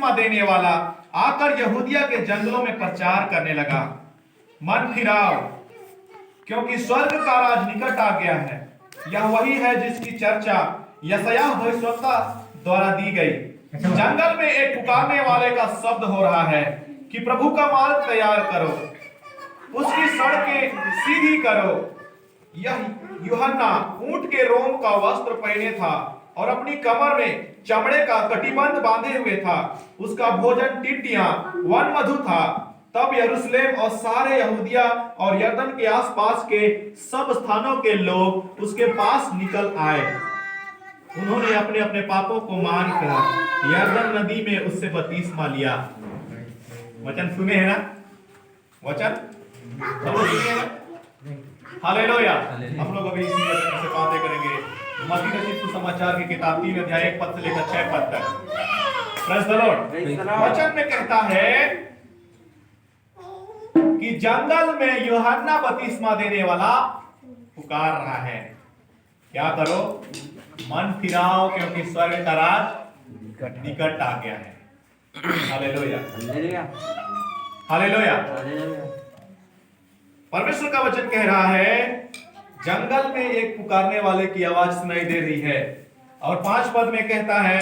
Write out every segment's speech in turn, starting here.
बपतिस्मा देने वाला आकर यहूदिया के जंगलों में प्रचार करने लगा, मन फिराओ क्योंकि स्वर्ग का राज निकट आ गया है। यह वही है जिसकी चर्चा यशायाह भविष्यवक्ता द्वारा दी गई। जंगल में एक पुकारने वाले का शब्द हो रहा है कि प्रभु का मार्ग तैयार करो, उसकी सड़कें सीधी करो। यह यूहन्ना ऊंट के रोम का वस्त्र पहने था और अपनी कमर में चमड़े का कटिबंध बांधे हुए था। उसका भोजन टिड्डियां वन मधु था। तब यरूशलेम और सारे यहूदिया और यरदन के आसपास के सब स्थानों के लोग उसके पास निकल आए। उन्होंने अपने अपने पापों को मानकर यरदन नदी में उससे बपतिस्मा लिया। वचन सुने हैं ना? वचन सुने हैं? हालेलुया। हम लोग अभी इसी वचन से बातें करेंगे। मत्ती रचित सुसमाचार की किताब 3 अध्याय 1 पद से लेकर 6 पद तक। Praise the Lord. वचन में कहता है कि जंगल में यूहन्ना बपतिस्मा देने वाला पुकार रहा है, क्या करो? मन फिराओ क्योंकि स्वर्ग का राज निकट आ गया है। Hallelujah, hallelujah. परमेश्वर का वचन कह रहा है जंगल में एक पुकारने वाले की आवाज सुनाई दे रही है। और 5 पद में कहता है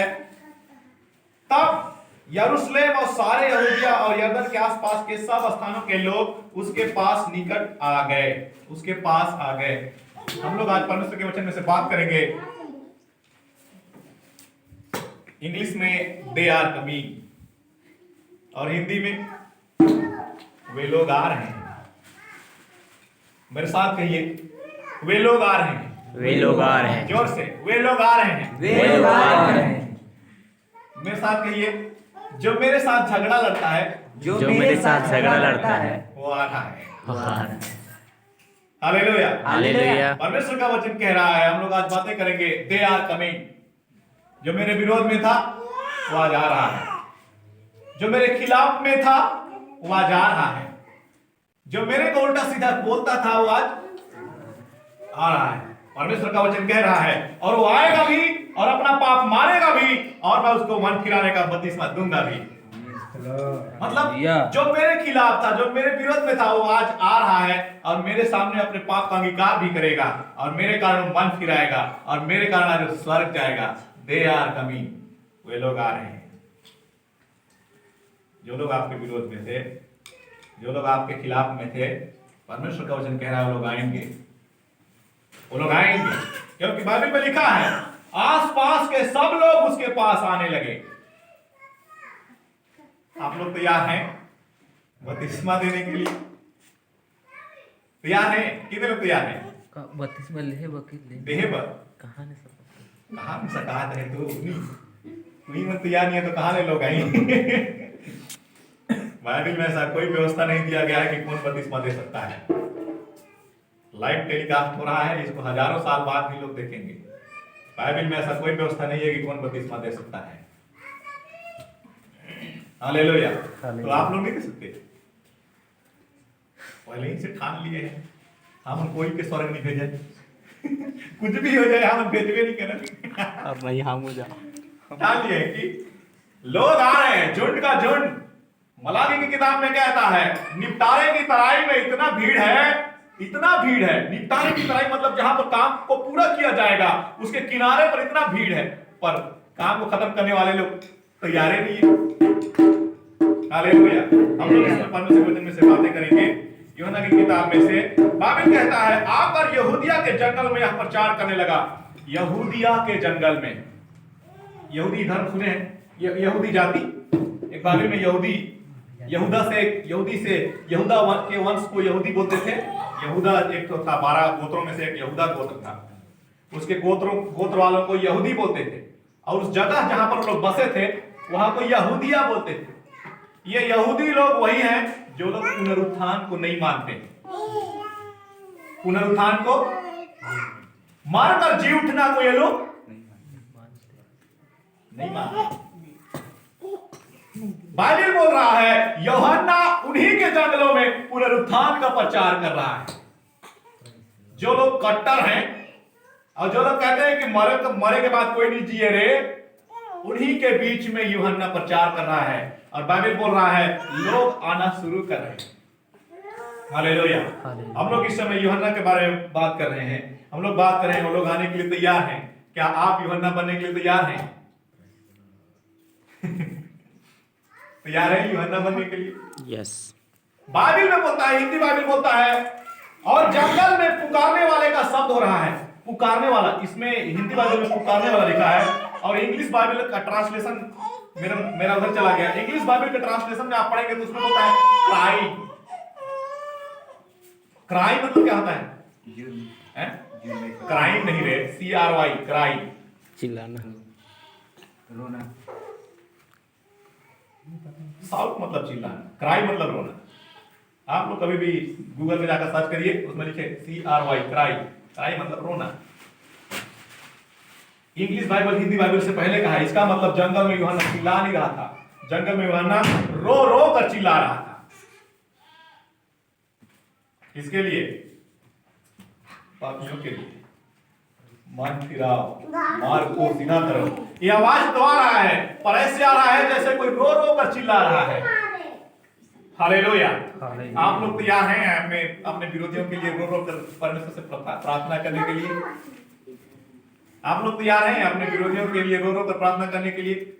तब यरूशलेम और सारे यहूदिया और यरदन के आसपास के सब स्थानों के लोग उसके पास निकट आ गए, उसके पास आ गए। हम लोग आज परमेश्वर के वचन में से बात करेंगे। इंग्लिश में दे आर कमिंग और हिंदी में वे लोग आ रहे हैं। मेरे साथ कहिए, वे लोग आ रहे हैं। वे लोग आ रहे हैं। जोर से, वे लोग आ रहे हैं। वे लोग आ रहे हैं। मेरे साथ कहिए, जो मेरे साथ झगड़ा लड़ता है, जो मेरे साथ झगड़ा लड़ता है वो आ रहा है। Hallelujah, hallelujah. परमेश्वर का वचन कह रहा है। हम लोग आज बातें करेंगे दे आर कमिंग। जो मेरे विरोध में था वो आज आ रहा है। जो मेरे खिलाफ में था वो आज आ रहा है। जो मेरे को उल्टा सीधा बोलता था वो आज आ रहा है। परमेश्वर का वचन कह रहा है और वो आएगा भी और अपना पाप मारेगा भी और मैं उसको मन फिराने का बपतिस्मा दूंगा भी। मतलब जो मेरे खिलाफ था, जो मेरे विरोध में था, वो आज आ रहा है और मेरे सामने अपने पाप का अंगीकार भी करेगा और मेरे कारण मन फिराएगा और मेरे कारण आज स्वर्ग जाएगा। दे आर कमिंग, वे लोग आ रहे हैं। जो लोग आपके विरोध में थे, जो लोग आपके खिलाफ में थे, परमेश्वर का वचन कह रहा है वो लोग आएंगे, वो लोग आएंगे। क्योंकि बाइबल में लिखा है आसपास के सब लोग उसके पास आने लगे। आप लोग तैयार हैं बपतिस्मा देने के लिए? तैयार हैं? कितने लोग तैयार हैं? बपतिस्मा लेहे बकित ले देहे पर कहां ने सब कहां में सकात है तो नहीं मत तैयार नहीं है तो कहां ले लोग आएंगे? बाइबल में ऐसा कोई व्यवस्था नहीं दिया गया है कि कौन बपतिस्मा दे सकता है। लाइव टेलीकास्ट हो रहा है, इसको हजारों साल बाद भी लोग देखेंगे। बाइबल में ऐसा कोई व्यवस्था नहीं है कि कौन बपतिस्मा दे सकता है। हालेलुया। तो आप लोग नहीं दे सकते, पहले ही से ठान लिए हैं हम कोई के स्वर्ग नहीं भेजे। कुछ भी हो जाए हम भेजवे नहीं करेंगे। अब नहीं हम हो जाओ। ठान लिए कि लोग आ रहे हैं, झुंड का झुंड। मलाकी की किताब में कहता है निपटारे की तराई में इतना भीड़ है, इतना भीड़ है। निपटारे की तराई मतलब जहां पर काम को पूरा किया जाएगा उसके किनारे पर इतना भीड़ है, पर काम को खत्म करने वाले लोग तैयार नहीं है। हालेलुया। हम लोग इस परमेश्वर के वचन में से बातें करेंगे। यूहन्ना की किताब में से बाइबल कहता है आकर यहूदिया के जंगल में यह प्रचार करने लगा। यहूदिया के जंगल में, यहूदी धर्म सुने हैं? यहूदी जाति, एक बाइबल में यहूदी, यहूदा से यहूदा के वंश को यहूदी बोलते थे। यहूदा एक तो था, 12 गोत्रों में से एक यहूदा गोत्र था। उसके गोत्र वालों को यहूदी बोलते थे और उस जगह जहां पर लोग बसे थे वहां को यहूदिया बोलते थे। ये यहूदी लोग वही हैं जो लोग पुनरुत्थान को नहीं मानते। पुनरुत्थान को मारकर जी उठना को ये लोग नहीं मानते। बाइबल बोल रहा है यूहन्ना उन्हीं के जंगलों में पुनरुत्थान का प्रचार कर रहा है। जो लोग कट्टर हैं और जो लोग कहते हैं कि मरे के बाद कोई नहीं जिए रे, उन्हीं के बीच में यूहन्ना प्रचार कर रहा है और बाइबल बोल रहा है लोग आना शुरू कर रहे हैं। हालेलुया। हम लोग इस समय यूहन्ना के बारे में बात कर रहे हैं। हम लोग बात कर रहे हैं वो लोग आने के लिए तैयार हैं। क्या आप यूहन्ना बनने के लिए तैयार हैं? तैयार है यूहन्ना बनने के लिए? यस। बाइबल में बोलता है, हिंदी बाइबल बोलता है और जंगल में पुकारने वाले का शब्द हो रहा है। पुकारने वाला, इसमें हिंदी बाइबल में पुकारने वाला लिखा है और इंग्लिश बाइबल का ट्रांसलेशन मेरा उधर चला गया। इंग्लिश बाइबल के ट्रांसलेशन में आप पढ़ेंगे तो उसमें होता है क्राई। क्राई मतलब क्या होता है? क्राइम नहीं रे, CRY, क्राई, चिल्लाना, रोना। साउथ मतलब चिल्लाना, क्राई मतलब रोना। आप लोग कभी भी गूगल में जाकर सर्च करिए, उसमें लिखे CRY, क्राई। क्राई मतलब रोना। इंग्लिश बाइबल हिंदी बाइबल से पहले कहा है। इसका मतलब जंगल में यूहन्ना चिल्ला नहीं रहा था, जंगल में यूहन्ना रो रो कर चिल्ला रहा था। किसके लिए? पापियों के लिए। मन फिराओ, मार्ग को सीधा करो। ये आवाज तो आ रहा है पर ऐसे आ रहा है जैसे कोई रो रो कर चिल्ला रहा है। हालेलुया। आप लोग तैयार हैं अपने अपने विरोधियों के लिए रो रो कर परमेश्वर से प्रार्थना करने के लिए? आप लोग तैयार हैं अपने विरोधियों के लिए रो रो कर प्रार्थना करने के लिए?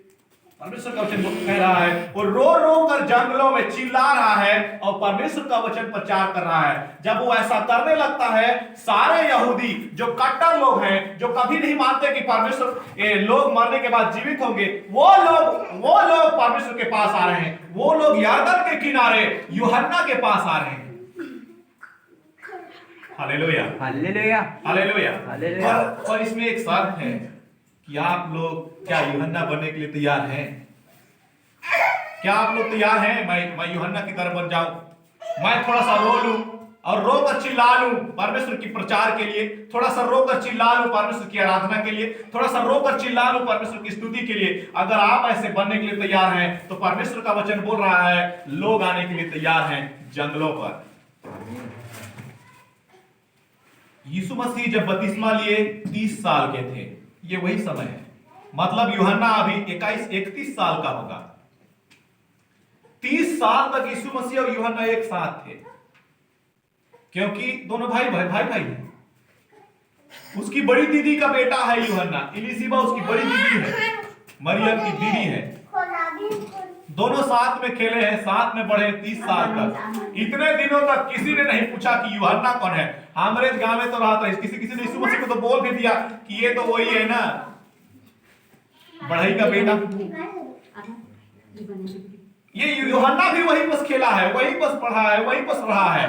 परमेश्वर का वचन कह रहा है वो रो रो कर जंगलों में चिल्ला रहा है और परमेश्वर का वचन प्रचार कर रहा है। जब वो ऐसा करने लगता है, सारे यहूदी जो कट्टर लोग हैं, जो कभी नहीं मानते कि परमेश्वर लोग मरने के बाद जीवित होंगे, वो लोग परमेश्वर के पास आ रहे हैं। वो लोग यरदन के किनारे यूहन्ना के पास आ रहे हैं। Hallelujah, hallelujah, hallelujah, hallelujah. और इसमें एक शर्त है कि आप लोग क्या यूहन्ना बनने के लिए तैयार हैं? क्या आप लोग तैयार हैं मैं यूहन्ना की तरह बन जाऊं? मैं थोड़ा सा रो लूं और रो कर चिल्ला लूं परमेश्वर की प्रचार के लिए, थोड़ा सा रो कर चिल्ला लूं परमेश्वर की आराधना के लिए, थोड़ा सा रो कर चिल्ला लूं परमेश्वर की स्तुति के लिए। अगर आप ऐसे बनने के लिए तैयार हैं तो परमेश्वर का वचन बोल रहा है लोग आने के लिए तैयार हैं जंगलों पर। यीशु मसीह जब बपतिस्मा लिए 30 साल के थे, ये वही समय है। मतलब यूहन्ना अभी 31 साल का होगा। 30 साल तक यीशु मसीह और यूहन्ना एक साथ थे, क्योंकि दोनों भाई हैं। उसकी बड़ी दीदी का बेटा है यूहन्ना, इलिशिबा उसकी बड़ी दीदी है, मरियम की दीदी है। दोनों साथ में खेले हैं, साथ में बढ़े 30 साल तक। इतने दिनों तक किसी ने नहीं पूछा कि यूहन्ना कौन है। हमारे गांव में तो रहा था, किसी ने यीशु मसीह को तो बोल भी दिया कि ये तो वही है ना, बढ़ई का बेटा। ये यूहन्ना भी वही बस खेला है, वही बस पढ़ा है, वही बस रहा है।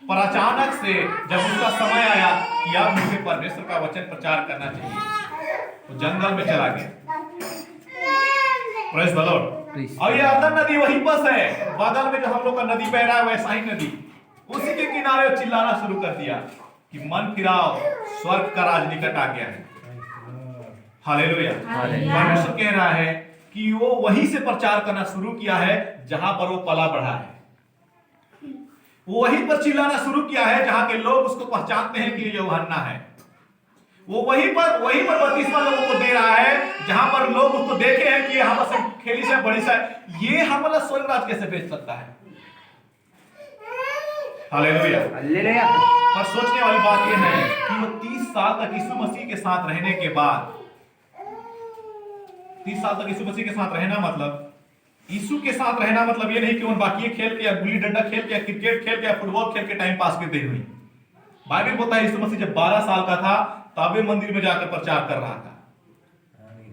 पर अचानक से जब उसका समय आया कि अब मुझे परमेश्वर का वचन प्रचार करना चाहिए, तो जंगल में चला गया। Praise the Lord. और ये अदर नदी वही बस है, बगल में जो हम लोग का नदी बह रहा है वैसा ही नदी, उसी के किनारे चिल्लाना शुरू कर दिया कि मन फिराओ, स्वर्ग का राज निकट आ गया है। हालेलुया। परमेश्वर कह रहा है कि वो वहीं से प्रचार करना शुरू किया है जहां पर वो पला बढ़ा है। वो वहीं पर चिल्लाना शुरू किया है जहां के लोग उसको पहचानते हैं कि ये यूहन्ना है। वो वहीं पर बपतिस्मा लोगों को दे रहा है जहां पर लोग उसको देखे हैं कि हम सब खेली से बड़ी सा ये हमारा स्वर्ग राज कैसे बेच सकता है। Hallelujah, hallelujah. पर सोचने वाली बात यह है कि वो 30 साल तक यीशु मसीह के साथ रहने के बाद, 30 साल तक यीशु मसीह के साथ रहना मतलब, यीशु के साथ रहना मतलब ये नहीं कि उन बाकी खेल के या गुल्ली डंडा खेल के या क्रिकेट खेल के या फुटबॉल खेल के टाइम पास करते हुए। बाइबल बोलता है यीशु मसीह जब 12 साल का था तब मंदिर में जाकर प्रचार कर रहा था।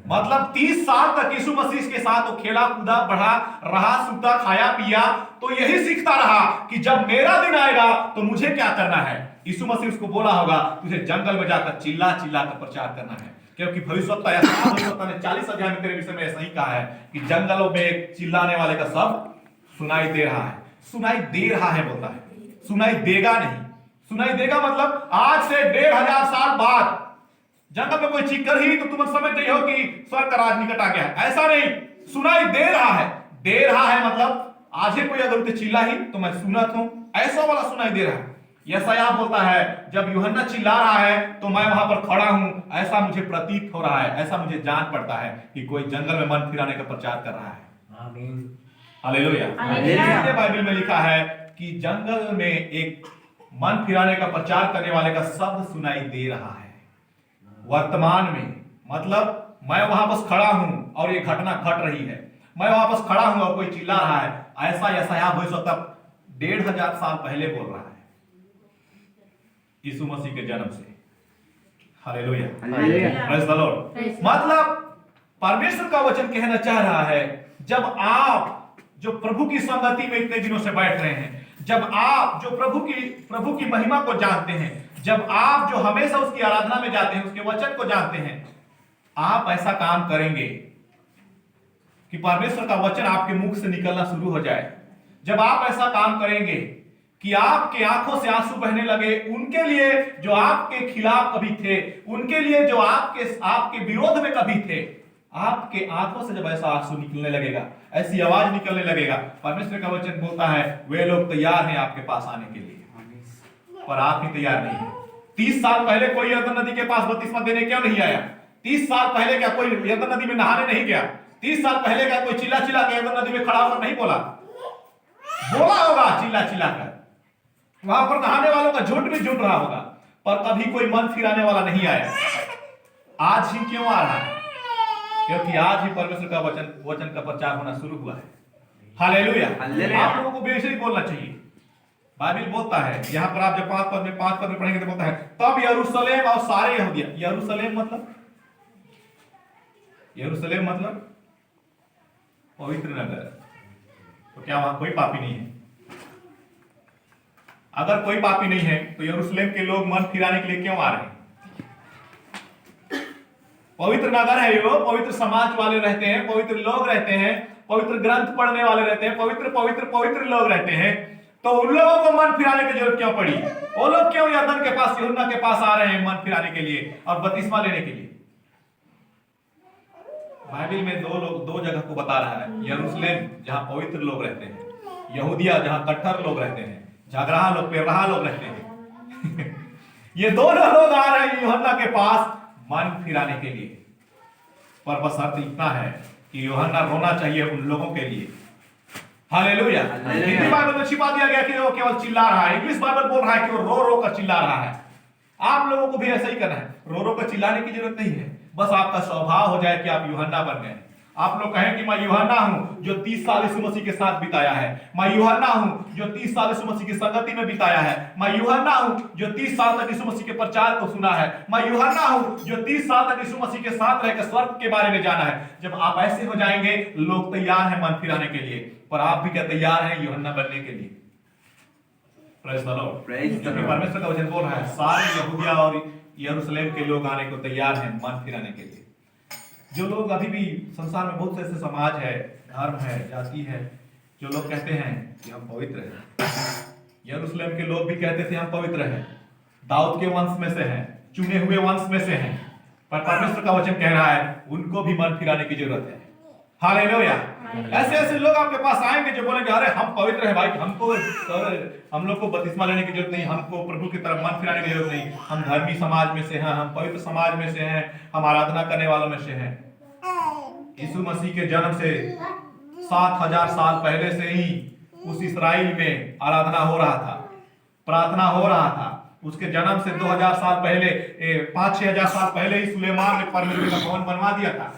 मतलब 30 साल तक यीशु मसीह के साथ वो खेला कूदा, बढ़ा रहा, सूता, खाया पिया, तो यही सीखता रहा कि जब मेरा दिन आएगा तो मुझे क्या करना है। यीशु मसीह उसको बोला होगा तुझे जंगल में जाकर चिल्ला चिल्ला कर प्रचार करना है, क्योंकि भविष्यवक्ता ने 40 अध्याय में तेरे विषय में ऐसा ही कहा है कि जंगलों में एक चिल्लाने वाले का शब्द सुनाई दे रहा है। सुनाई दे रहा है बोलता है, सुनाई देगा नहीं। सुनाई देगा मतलब आज से 1500 साल बाद जंगल में कोई चीख कर ही तो तुम समझ रही हो कि स्वर्ग का राज निकट आ गया है, ऐसा नहीं। सुनाई दे रहा है, दे रहा है मतलब आज ही कोई अगर उसे चिल्ला ही तो मैं सुनत हूं, ऐसा वाला सुनाई दे रहा है। यशायाह बोलता है जब यूहन्ना चिल्ला रहा है तो मैं वहां पर खड़ा हूं, ऐसा मुझे प्रतीत हो रहा है, ऐसा मुझे जान पड़ता है कि कोई जंगल में मन फिराने का प्रचार कर रहा है। आमीन। हालेलुया। इसलिए बाइबल में लिखा है कि जंगल में एक मन फिराने का प्रचार करने वाले का शब्द सुनाई दे रहा है वर्तमान में। मतलब मैं वहां बस खड़ा हूं और ये घटना घट रही है, मैं वहां बस खड़ा हूं और कोई चिल्ला रहा है। ऐसा यशायाह भविष्यवक्ता 1500 साल पहले बोल रहा है यीशु मसीह के जन्म से। Hallelujah, praise the Lord. मतलब परमेश्वर का वचन कहना चाह रहा है जब आप जो प्रभु की संगति में इतने दिनों से बैठ रहे हैं, जब आप जो प्रभु की महिमा को जानते हैं, जब आप जो हमेशा उसकी आराधना में जाते हैं, उसके वचन को जानते हैं, आप ऐसा काम करेंगे कि परमेश्वर का वचन आपके मुख से निकलना शुरू हो जाए। जब आप ऐसा काम करेंगे कि आपके आंखों से आंसू बहने लगे उनके लिए जो आपके खिलाफ कभी थे, उनके लिए जो आपके विरोध में कभी थे, आपके आंखों से जब ऐसा आंसू निकलने लगेगा, ऐसी आवाज निकलने लगेगा, परमेश्वर का वचन बोलता है वे लोग तैयार हैं आपके पास आने के लिए, पर आप ही तैयार नहीं है। 30 साल पहले कोई यरदन नदी के पास बपतिस्मा देने क्यों नहीं आया? 30 साल पहले क्या कोई यरदन नदी में नहाने नहीं गया? 30 साल पहले क्या कोई चिल्ला चिल्ला के यरदन नदी में खड़ा होकर नहीं बोला? बोला होगा चिल्ला चिल्ला कर, वहां पर नहाने वालों का झुंड भी जुट रहा होगा, पर कभी कोई मन फिराने वाला नहीं आया। आज ही क्यों आ रहा है? क्योंकि आज ही परमेश्वर का वचन का प्रचार होना शुरू हुआ है। हालेलुया। आप लोगों को बेशक ही बोलना चाहिए। बाइबल बोलता है यहाँ पर, आप जब 5 पद में पढ़ेंगे तो बोलता है तब यरूशलेम और सारे यहूदिया। यरूशलेम मतलब पवित्र नगर। तो क्या वहां कोई पापी नहीं है? अगर कोई पापी नहीं है तो यरूशलेम के लोग मन फिराने के लिए क्यों आ रहे हैं? पवित्र नगर है यो, पवित्र समाज वाले रहते हैं, पवित्र लोग रहते हैं, पवित्र ग्रंथ पढ़ने वाले रहते हैं, पवित्र लोग रहते हैं। तो उन लोगों को मन फिराने की जरूरत क्यों पड़ी? वो लोग क्यों यरदन के पास, यूहन्ना के पास आ रहे हैं मन फिराने के लिए और बपतिस्मा लेने के लिए? बाइबल में दो जगह को बता रहा है, यरूशलेम जहां पवित्र लोग रहते हैं, यहूदिया जहां कट्टर लोग रहते हैं, झगड़ाहा लोग, पेरहा लोग रहते हैं। ये दोनों लोग आ रहे हैं यूहन्ना के पास मन फिराने के लिए, पर बस अर्थ इतना है कि यूहन्ना रोना चाहिए उन लोगों के लिए। हालेलुया। हिंदी बाइबल में छिपा दिया गया कि वो केवल चिल्ला रहा है, इंग्लिश बाइबल बोल रहा है कि वो रो रो कर चिल्ला रहा है। आप लोगों को भी ऐसा ही करना है, रो रो कर चिल्लाने की जरूरत नहीं है, बस आपका स्वभाव हो जाए कि आप यूहन्ना बन गए। आप लोग कहें कि मैं यूहन्ना हूं जो 30 साल यीशु मसीह के साथ बिताया है, मैं यूहन्ना हूं जो 30 साल यीशु मसीह की संगति में बिताया है, मैं यूहन्ना हूं जो 30 साल तक यीशु मसीह के प्रचार को सुना है, मैं यूहन्ना हूं जो 30 साल तक यीशु मसीह के साथ रहकर स्वर्ग के बारे में जाना है। जब आप ऐसे हो जाएंगे, लोग तैयार हैं मन फिराने के लिए, पर आप भी क्या तैयार हैं यूहन्ना बनने के लिए? Praise the Lord. क्योंकि परमेश्वर का वचन बोल रहा है सारे यहूदिया और यरूशलेम के लोग आने को तैयार हैं मन फिराने के लिए। जो लोग अभी भी संसार में बहुत से ऐसे समाज है, धर्म है, जाति है, जो लोग कहते हैं कि हम पवित्र हैं। यरूशलेम के लोग भी कहते थे हम पवित्र हैं, दाऊद के वंश में से हैं, चुने हुए वंश में से हैं, पर परमेश्वर का वचन कह रहा है उनको भी मन फिराने की जरूरत है। हालेलुया। ऐसे लोग आपके पास आएंगे जो बोलेंगे अरे हम पवित्र हैं भाई, हम लोग को बपतिस्मा लेने की जरूरत नहीं, हमको प्रभु की तरफ मन फिराने की जरूरत नहीं, हम धर्मी समाज में से हैं, हम पवित्र समाज में से हैं, हम आराधना करने वालों में से हैं। यीशु मसीह के जन्म से 7000 साल पहले से ही उस इस्राएल में आराधना हो रहा था, प्रार्थना हो रहा था। उसके जन्म से 2000 साल पहले, 5-6 हजार साल पहले ही सुलेमान ने परमेश्वर का भवन बनवा दिया था।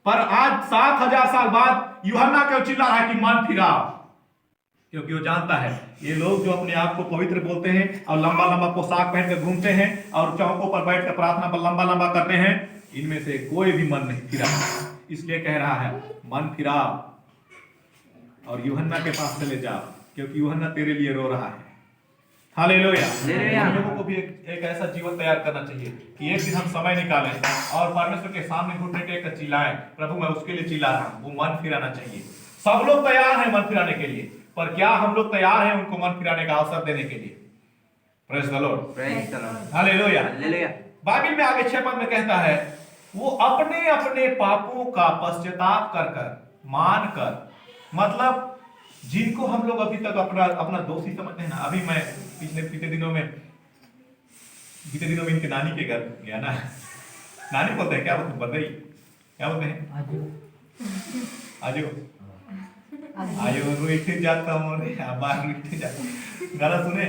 पर आज 7000 साल बाद यूहन्ना क्यों चिल्ला रहा है कि मन फिराओ? क्योंकि वो जानता है ये लोग जो अपने आप को पवित्र बोलते हैं और लंबा लंबा पोशाक पहनकर घूमते हैं और चौकों पर बैठकर प्रार्थना पर लंबा लंबा करते हैं, इनमें से कोई भी मन नहीं फिरा। इसलिए कह रहा है मन फिराओ और यूहन्ना के पास चले जाओ, क्योंकि यूहन्ना तेरे लिए रो रहा है। हालेलुया। हम लोगों को भी एक ऐसा जीवन तैयार करना चाहिए कि एक दिन हम समय निकालें और परमेश्वर के सामने घुटने टेक कर चिल्लाएं, प्रभु मैं उसके लिए चिल्ला रहा हूं। वो मन फिराना चाहिए। सब लोग तैयार हैं मन फिराने के लिए, पर क्या हम लोग तैयार हैं उनको मन फिराने का अवसर देने के लिए? Praise the Lord. Hallelujah. Bible में आगे 6 पद में कहता है वो अपने अपने पापों का पश्चाताप कर कर मान कर, मतलब जिनको हम लोग अभी तक अपना अपना दोषी समझते हैं ना। अभी मैं बीते दिनों में इनके नानी के घर गया ना। नानी बोलते हैं क्या बोलते हैं, बदई क्या बोलते हैं, आजो आयो रोइते जाता हूँ बाहर रोइते जाता। गाना सुने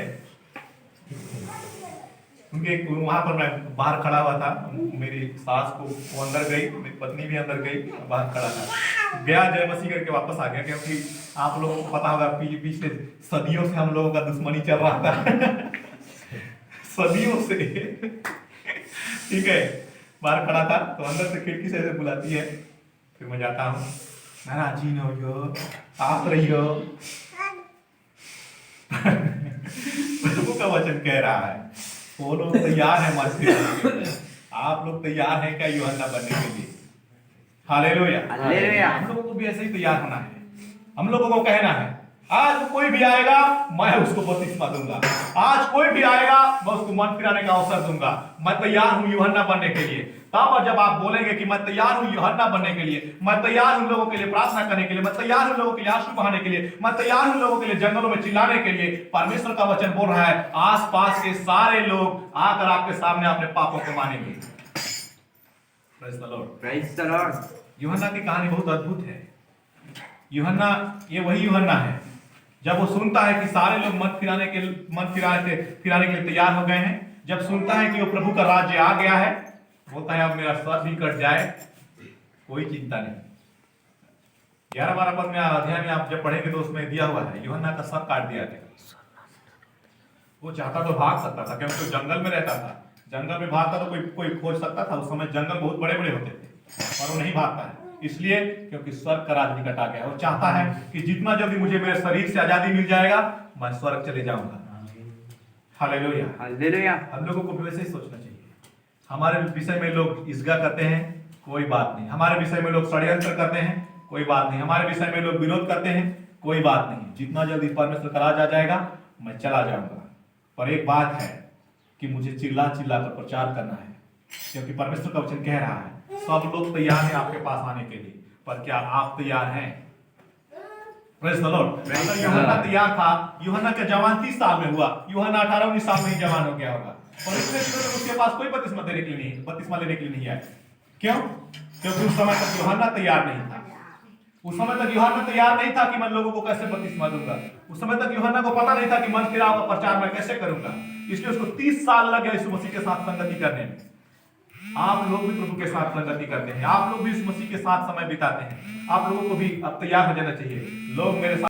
उनके वहां पर मैं बाहर खड़ा हुआ था, मेरी सास को वो अंदर गई, मेरी पत्नी भी अंदर गई, बाहर खड़ा था, गया जय मसीह करके वापस आ गया, क्योंकि आप लोगों को पता होगा पिछले सदियों से हम लोगों का दुश्मनी चल रहा था। सदियों से ठीक है। बाहर खड़ा था तो अंदर से खिड़की से ऐसे बुलाती है, फिर मैं जाता हूँ, नाराजी न हो आप रहियो। प्रभु का वचन कह रहा है वो लोग तैयार हैं मसीह, आप लोग तैयार हैं क्या यूहन्ना बनने के लिए? Hallelujah hallelujah. हम लोगों को भी ऐसे ही तैयार होना है। हम लोगों को कहना है आज कोई भी आएगा मैं उसको बपतिस्मा दूंगा, आज कोई भी आएगा मैं उसको मन फिराने का अवसर दूंगा, मैं तैयार हूं यूहन्ना बनने के लिए। तब जब आप बोलेंगे कि मैं तैयार हूं यूहन्ना बनने के लिए, मैं तैयार हूं लोगों के लिए प्रार्थना करने के लिए, मैं तैयार हूं लोगों के लिए आंसू बहाने के लिए, मैं तैयार हूं लोगों के लिए जंगलों में चिल्लाने के लिए, परमेश्वर का वचन बोल रहा है आसपास के सारे लोग आकर आपके सामने अपने पापों को मानेंगे। Praise the Lord. Praise the Lord. यूहन्ना की कहानी बहुत अद्भुत है। यूहन्ना ये वही यूहन्ना है जब वो सुनता है कि सारे लोग मन फिराने के लिए तैयार हो गए हैं, जब सुनता है कि वो प्रभु का राज्य आ गया है, बोलता है अब मेरा सर भी कट जाए कोई चिंता नहीं। 11-12 पद में अध्याय में आप जब पढ़ेंगे तो उसमें दिया हुआ है यूहन्ना का सर काट दिया गया। वो चाहता तो भाग सकता था क्योंकि वो जंगल में रहता था, जंगल में भागता तो कोई खोज सकता था। उस समय जंगल बहुत बड़े बड़े होते थे और वो नहीं भागता है, इसलिए क्योंकि स्वर्ग का राज निकट आ गया। वो चाहता है कि जितना जल्दी मुझे मेरे शरीर से आजादी मिल जाएगा मैं स्वर्ग चले जाऊंगा। Hallelujah hallelujah. हम लोगों को भी वैसे ही सोचना चाहिए। हमारे विषय में लोग ईर्ष्या करते हैं, कोई बात नहीं। हमारे विषय में लोग षड्यंत्र करते हैं, कोई बात नहीं। हमारे विषय में लोग विरोध करते हैं, कोई बात नहीं। जितना जल्दी परमेश्वर का राज आ जाएगा मैं चला जाऊंगा। पर एक बात है कि मुझे चिल्ला चिल्ला कर प्रचार करना है, क्योंकि परमेश्वर का वचन कह रहा है सब लोग तैयार हैं आपके पास आने के लिए, पर क्या आप तैयार हैं? Praise the Lord. यूहन्ना तैयार था। यूहन्ना का जवान 30 साल में हुआ, यूहन्ना 18-19 साल में ही जवान हो गया होगा, और इतने दिनों में उसके पास कोई बपतिस्मा लेने के लिए नहीं आया। क्यों? क्योंकि उस समय तक यूहन्ना तैयार नहीं था। उस समय तक यूहन्ना तैयार नहीं था कि मैं लोगों को कैसे बपतिस्मा दूंगा। उस समय तक यूहन्ना को पता नहीं था कि मन फिराव का प्रचार मैं कैसे करूंगा। इसलिए उसको 30 साल लग गया यीशु मसीह के साथ संगति करने में। आप लोग भी प्रभु के साथ संगति करते हैं, आप लोग भी इस मसीह के साथ समय बिताते हैं, आप लोगों को भी अब तैयार हो जाना चाहिए। लोग मेरे साथ